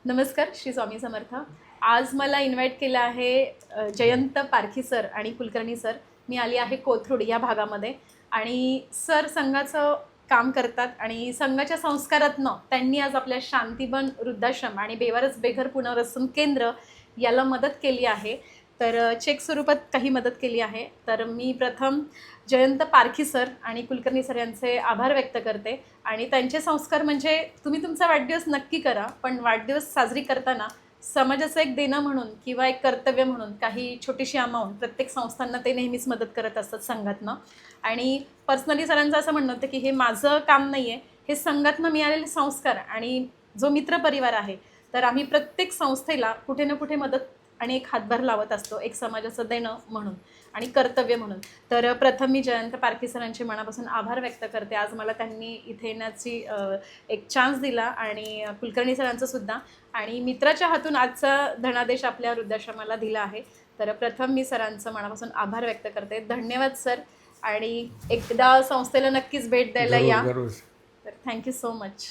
नमस्कार, श्री स्वामी समर्थ. आज मला इन्व्हाइट केलं आहे जयंत पारखी सर आणि कुलकर्णी सर. मी आली आहे कोथरूड या भागामध्ये आणि सर संघाचं काम करतात आणि संघाच्या संस्कारातनं त्यांनी आज आपल्या शांतीबन वृद्धाश्रम आणि बेवारस बेघर पुनर्वसन केंद्र याला मदत केली आहे. तर चेक स्वरूपात काही मदत केली आहे. तर मी प्रथम जयंत पारखी सर आणि कुलकर्णी सर यांचे आभार व्यक्त करते. आणि त्यांचे संस्कार म्हणजे तुम्ही तुमचा वाढदिवस नक्की करा, पण वाढदिवस साजरी करताना समाजाचं एक देणं म्हणून किंवा एक कर्तव्य म्हणून काही छोटीशी अमाऊंट प्रत्येक संस्थांना ते नेहमीच मदत करत असतात संघातनं. आणि पर्सनली सरांचं असं म्हणणं होतं की हे माझं काम नाही आहे, हे संघातनं मिळालेले संस्कार आणि जो मित्रपरिवार आहे, तर आम्ही प्रत्येक संस्थेला कुठे ना कुठे मदत आणि एक हातभार लावत असतो, एक समाजाचं देणं म्हणून आणि कर्तव्य म्हणून. तर प्रथम मी जयंत पारखी सरांचे मनापासून आभार व्यक्त करते. आज मला त्यांनी इथे येण्याची एक चान्स दिला आणि कुलकर्णी सरांचं सुद्धा. आणि मित्राच्या हातून आजचा धनादेश आपल्या वृद्धाश्रमाला दिला आहे. तर प्रथम मी सरांचं मनापासून आभार व्यक्त करते. धन्यवाद सर. आणि एकदा संस्थेला नक्कीच भेट द्यायला या. जरूर. तर थँक्यू सो मच.